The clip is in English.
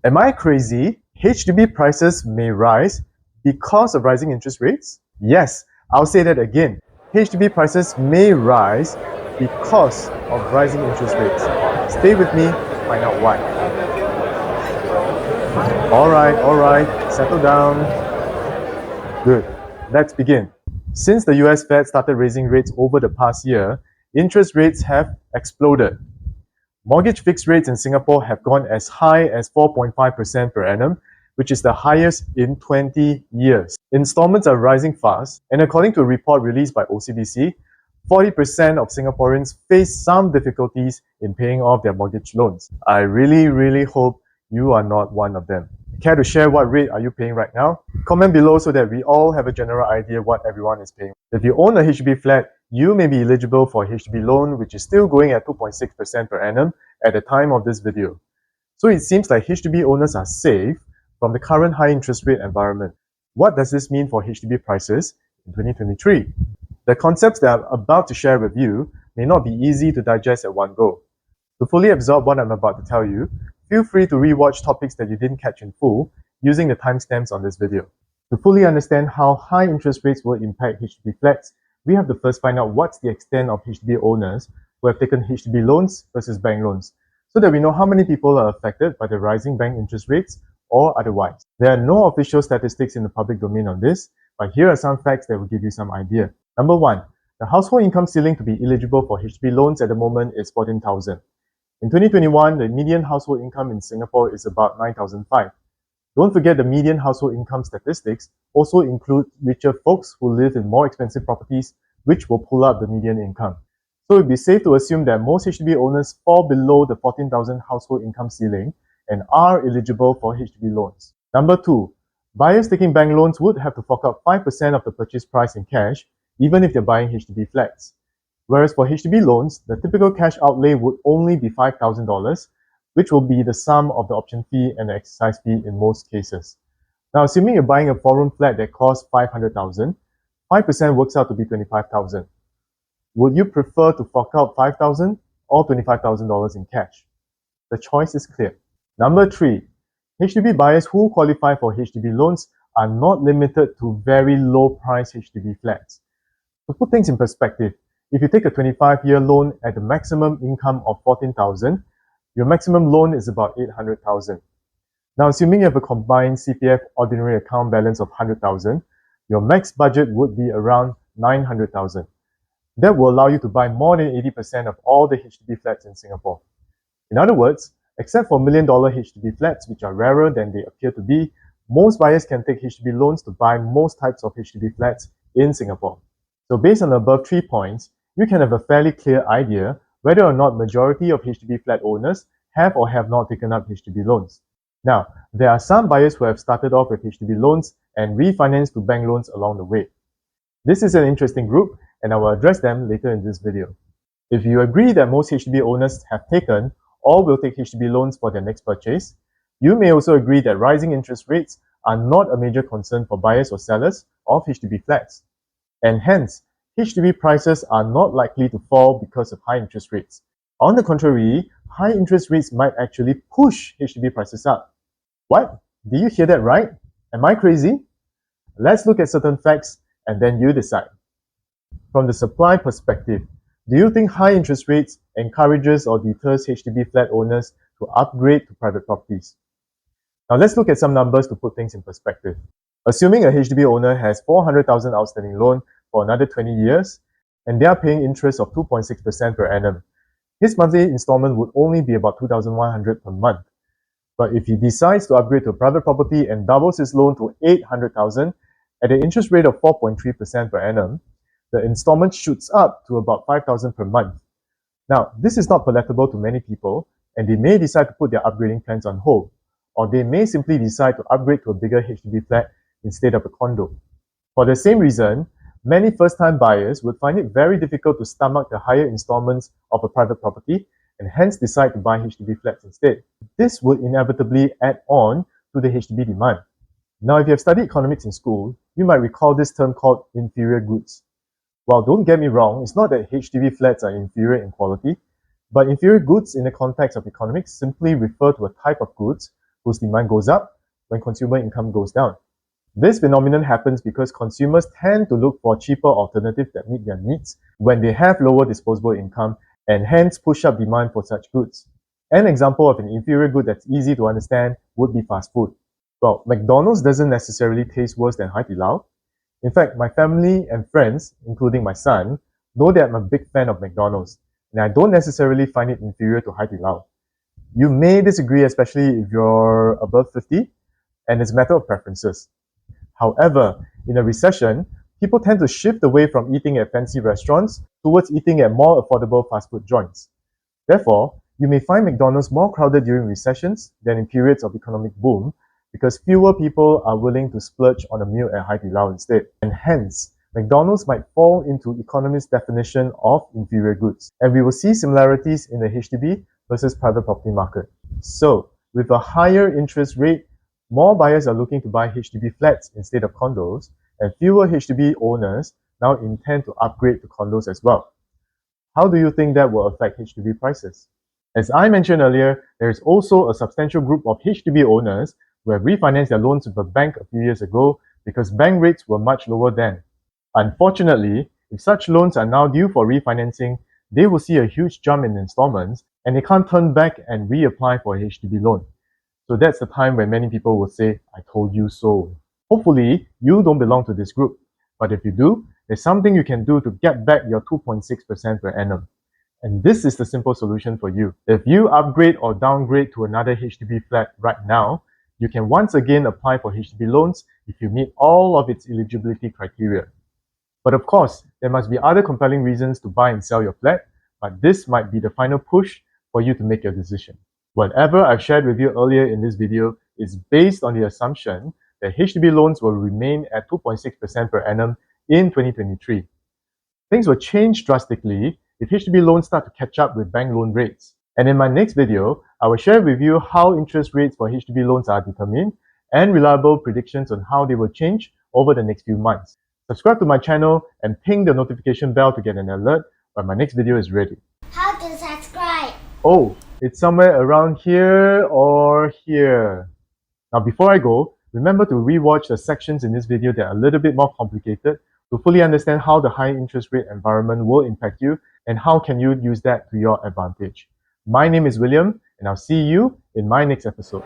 Am I crazy? HDB prices may rise because of rising interest rates? Yes, I'll say that again. HDB prices may rise because of rising interest rates. Stay with me to find out why. All right, settle down. Good. Let's begin. Since the US Fed started raising rates over the past year, interest rates have exploded. Mortgage fixed rates in Singapore have gone as high as 4.5% per annum, which is the highest in 20 years. Installments are rising fast, and according to a report released by OCBC, 40% of Singaporeans face some difficulties in paying off their mortgage loans. I really hope you are not one of them. Care to share what rate are you paying right now? Comment below so that we all have a general idea what everyone is paying. If you own a HDB flat, you may be eligible for a HDB loan, which is still going at 2.6% per annum at the time of this video. So it seems like HDB owners are safe from the current high interest rate environment. What does this mean for HDB prices in 2023? The concepts that I'm about to share with you may not be easy to digest at one go. To fully absorb what I'm about to tell you, feel free to rewatch topics that you didn't catch in full using the timestamps on this video. To fully understand how high interest rates will impact HDB flats, we have to first find out what's the extent of HDB owners who have taken HDB loans versus bank loans, so that we know how many people are affected by the rising bank interest rates or otherwise. There are no official statistics in the public domain on this, but here are some facts that will give you some idea. Number 1, the household income ceiling to be eligible for HDB loans at the moment is 14,000. In 2021, the median household income in Singapore is about 9,500. Don't forget the median household income statistics also include richer folks who live in more expensive properties, which will pull up the median income. So it would be safe to assume that most HDB owners fall below the 14,000 household income ceiling and are eligible for HDB loans. Number 2, buyers taking bank loans would have to fork out 5% of the purchase price in cash, even if they're buying HDB flats. Whereas for HDB loans, the typical cash outlay would only be $5,000, which will be the sum of the option fee and the exercise fee in most cases. Now, assuming you're buying a 4-room flat that costs $500,000, 5% works out to be $25,000. Would you prefer to fork out $5,000 or $25,000 in cash? The choice is clear. Number 3, HDB buyers who qualify for HDB loans are not limited to very low-price HDB flats. To put things in perspective, if you take a 25-year loan at the maximum income of $14,000, your maximum loan is about $800,000. Now, assuming you have a combined CPF ordinary account balance of $100,000, your max budget would be around $900,000. That will allow you to buy more than 80% of all the HDB flats in Singapore. In other words, except for $1 million HDB flats, which are rarer than they appear to be, most buyers can take HDB loans to buy most types of HDB flats in Singapore. So based on the above 3 points, you can have a fairly clear idea whether or not majority of HDB flat owners have or have not taken up HDB loans. Now, there are some buyers who have started off with HDB loans and refinanced to bank loans along the way. This is an interesting group, and I will address them later in this video. If you agree that most HDB owners have taken or will take HDB loans for their next purchase, you may also agree that rising interest rates are not a major concern for buyers or sellers of HDB flats. And hence, HDB prices are not likely to fall because of high interest rates. On the contrary, high interest rates might actually push HDB prices up. What? Did you hear that right? Am I crazy? Let's look at certain facts and then you decide. From the supply perspective, do you think high interest rates encourages or deters HDB flat owners to upgrade to private properties? Now let's look at some numbers to put things in perspective. Assuming a HDB owner has $400,000 outstanding loan for another 20 years, and they are paying interest of 2.6% per annum, his monthly installment would only be about $2,100 per month. But if he decides to upgrade to a private property and doubles his loan to $800,000 at an interest rate of 4.3% per annum, the installment shoots up to about $5,000 per month. Now, this is not palatable to many people, and they may decide to put their upgrading plans on hold, or they may simply decide to upgrade to a bigger HDB flat instead of a condo. For the same reason, many first-time buyers would find it very difficult to stomach the higher installments of a private property and hence decide to buy HDB flats instead. This would inevitably add on to the HDB demand. Now, if you have studied economics in school, you might recall this term called inferior goods. Well, don't get me wrong, it's not that HDB flats are inferior in quality, but inferior goods in the context of economics simply refer to a type of goods whose demand goes up when consumer income goes down. This phenomenon happens because consumers tend to look for cheaper alternatives that meet their needs when they have lower disposable income and hence push up demand for such goods. An example of an inferior good that's easy to understand would be fast food. Well, McDonald's doesn't necessarily taste worse than HDB. In fact, my family and friends, including my son, know that I'm a big fan of McDonald's, and I don't necessarily find it inferior to HDB. You may disagree, especially if you're above 50, and it's a matter of preferences. However, in a recession, people tend to shift away from eating at fancy restaurants towards eating at more affordable fast food joints. Therefore, you may find McDonald's more crowded during recessions than in periods of economic boom because fewer people are willing to splurge on a meal at HDB instead. And hence, McDonald's might fall into economists' definition of inferior goods. And we will see similarities in the HDB versus private property market. So, with a higher interest rate, more buyers are looking to buy HDB flats instead of condos, and fewer HDB owners now intend to upgrade to condos as well. How do you think that will affect HDB prices? As I mentioned earlier, there is also a substantial group of HDB owners who have refinanced their loans with a bank a few years ago because bank rates were much lower then. Unfortunately, if such loans are now due for refinancing, they will see a huge jump in installments and they can't turn back and reapply for a HDB loan. So that's the time when many people will say, I told you so. Hopefully, you don't belong to this group. But if you do, there's something you can do to get back your 2.6% per annum. And this is the simple solution for you. If you upgrade or downgrade to another HDB flat right now, you can once again apply for HDB loans if you meet all of its eligibility criteria. But of course, there must be other compelling reasons to buy and sell your flat, but this might be the final push for you to make your decision. Whatever I've shared with you earlier in this video is based on the assumption that HDB loans will remain at 2.6% per annum in 2023. Things will change drastically if HDB loans start to catch up with bank loan rates. And in my next video, I will share with you how interest rates for HDB loans are determined and reliable predictions on how they will change over the next few months. Subscribe to my channel and ping the notification bell to get an alert when my next video is ready. How to subscribe? Oh, it's somewhere around here or here. Now before I go, remember to rewatch the sections in this video that are a little bit more complicated to fully understand how the high interest rate environment will impact you and how can you use that to your advantage. My name is William and I'll see you in my next episode.